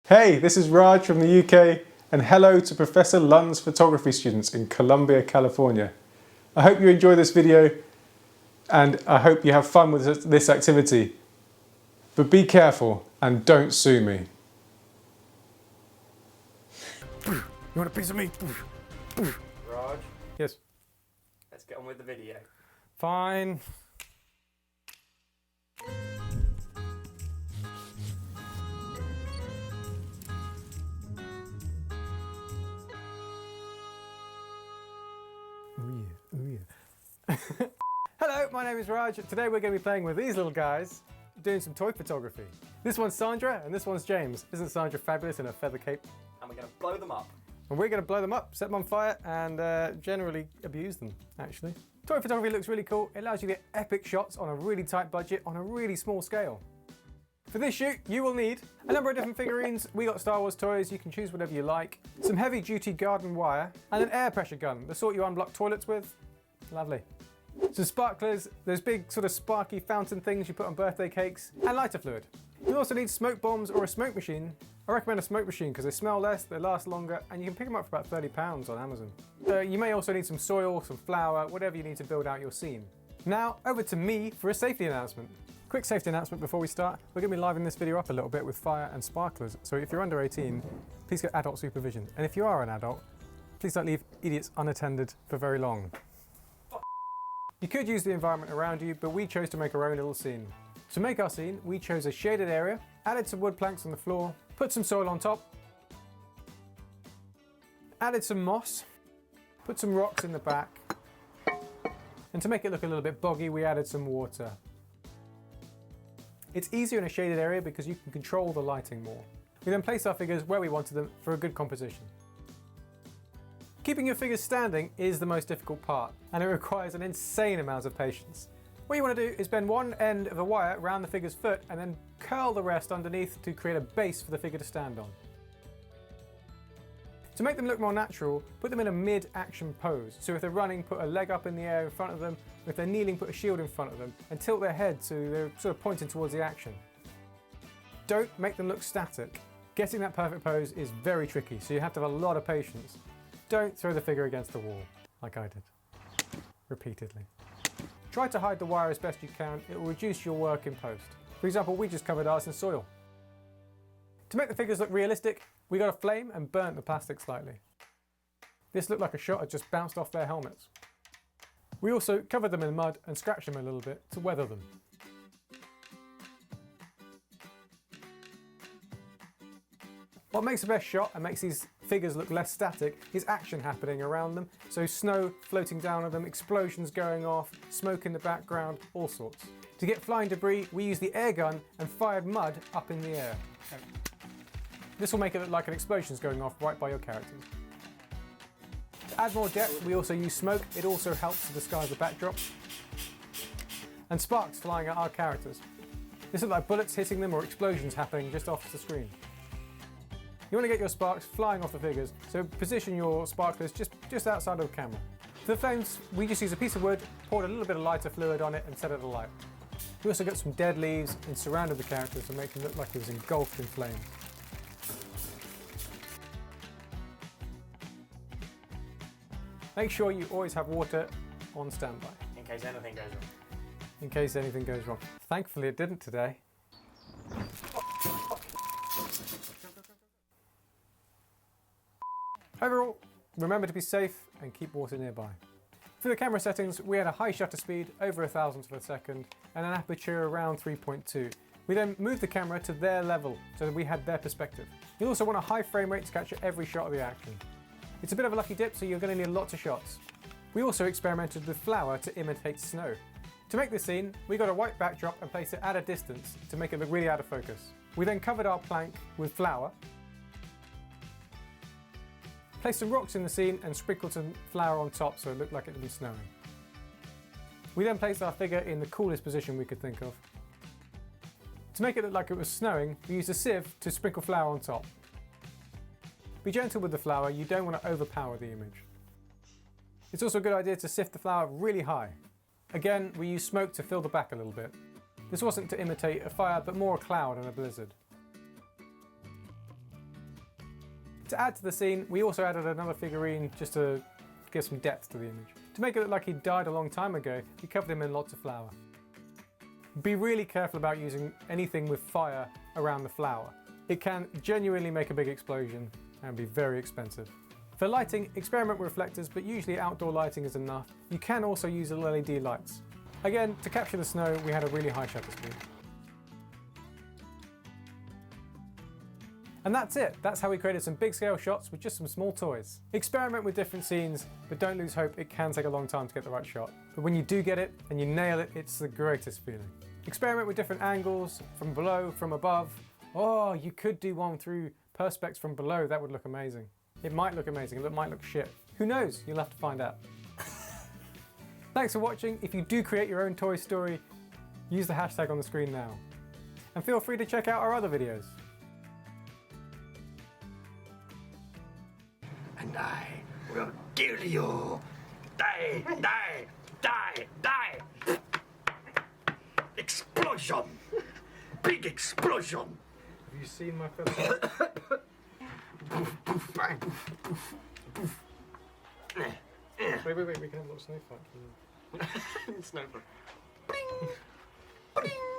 Hey, this is Raj from the UK, and hello to Professor Lunn's photography students in Columbia, California. I hope you enjoy this video and I hope you have fun with this activity. But be careful and don't sue me. You want a piece of me? Raj, Yes. let's get on with the video. Fine. Oh yeah. Hello, my name is Raj. Today we're going to be playing with these little guys, doing some toy photography. This one's Sandra and this one's James. Isn't Sandra fabulous in her feather cape? And we're going to blow them up. And we're going to blow them up, set them on fire, and generally abuse them, actually. Toy photography looks really cool. It allows you to get epic shots on a really tight budget on a really small scale. For this shoot, you will need a number of different figurines. We got Star Wars toys, you can choose whatever you like. Some heavy duty garden wire, and an air pressure gun, the sort you unblock toilets with. Lovely. Some sparklers, those big sort of sparky fountain things you put on birthday cakes, and lighter fluid. You'll also need smoke bombs or a smoke machine. I recommend a smoke machine because they smell less, they last longer, and you can pick them up for about £30 on Amazon. You may also need some soil, some flour, whatever you need to build out your scene. Now, over to me for a safety announcement. Quick safety announcement before we start. We're going to be livening this video up a little bit with fire and sparklers, so if you're under 18, please get adult supervision. And if you are an adult, please don't leave idiots unattended for very long. You could use the environment around you, but we chose to make our own little scene. To make our scene, we chose a shaded area, added some wood planks on the floor, put some soil on top, added some moss, put some rocks in the back, and to make it look a little bit boggy, we added some water. It's easier in a shaded area because you can control the lighting more. We then placed our figures where we wanted them for a good composition. Keeping your figures standing is the most difficult part, and it requires an insane amount of patience. What you want to do is bend one end of the wire around the figure's foot and then curl the rest underneath to create a base for the figure to stand on. To make them look more natural, put them in a mid-action pose. So if they're running, put a leg up in the air in front of them. If they're kneeling, put a shield in front of them and tilt their head so they're sort of pointing towards the action. Don't make them look static. Getting that perfect pose is very tricky, so you have to have a lot of patience. Don't throw the figure against the wall, like I did, repeatedly. Try to hide the wire as best you can, it will reduce your work in post. For example, we just covered ours in soil. To make the figures look realistic, we got a flame and burnt the plastic slightly. This looked like a shot had just bounced off their helmets. We also covered them in mud and scratched them a little bit to weather them. What makes the best shot and makes these figures look less static is action happening around them. So snow floating down on them, explosions going off, smoke in the background, all sorts. To get flying debris, we used the air gun and fired mud up in the air. This will make it look like an explosion's going off right by your characters. To add more depth, we also use smoke. It also helps to disguise the backdrop. And sparks flying at our characters. This looks like bullets hitting them or explosions happening just off the screen. You want to get your sparks flying off the figures, so position your sparklers just outside of the camera. For the flames, we just use a piece of wood, poured a little bit of lighter fluid on it and set it alight. We also got some dead leaves and surrounded the characters to make them look like he was engulfed in flames. Make sure you always have water on standby. In case anything goes wrong. In case anything goes wrong. Thankfully it didn't today. Overall, remember to be safe and keep water nearby. For the camera settings, we had a high shutter speed, over 1,000th of a second, and an aperture around 3.2. We then moved the camera to their level, so that we had their perspective. You also want a high frame rate to capture every shot of the action. It's a bit of a lucky dip, so you're going to need lots of shots. We also experimented with flour to imitate snow. To make this scene, we got a white backdrop and placed it at a distance to make it look really out of focus. We then covered our plank with flour, placed some rocks in the scene and sprinkled some flour on top so it looked like it had been snowing. We then placed our figure in the coolest position we could think of. To make it look like it was snowing, we used a sieve to sprinkle flour on top. Be gentle with the flour, you don't want to overpower the image. It's also a good idea to sift the flour really high. Again, we used smoke to fill the back a little bit. This wasn't to imitate a fire, but more a cloud and a blizzard. To add to the scene, we also added another figurine just to give some depth to the image. To make it look like he died a long time ago, we covered him in lots of flour. Be really careful about using anything with fire around the flower. It can genuinely make a big explosion and be very expensive. For lighting, experiment with reflectors, but usually outdoor lighting is enough. You can also use LED lights. Again, to capture the snow, we had a really high shutter speed. And that's it. That's how we created some big scale shots with just some small toys. Experiment with different scenes, but don't lose hope. It can take a long time to get the right shot. But when you do get it and you nail it, it's the greatest feeling. Experiment with different angles, from below, from above. Oh, you could do one through perspex from below. That would look amazing. It might look amazing. It might look shit. Who knows? You'll have to find out. Thanks for watching. If you do create your own Toy Story, use the hashtag on the screen now. And feel free to check out our other videos. And I will kill you. Die, die, die, die. Explosion. Big explosion. Have you seen my feather? Bang. Wait, we can have a little snow fight. Sniper. Bling. Bling.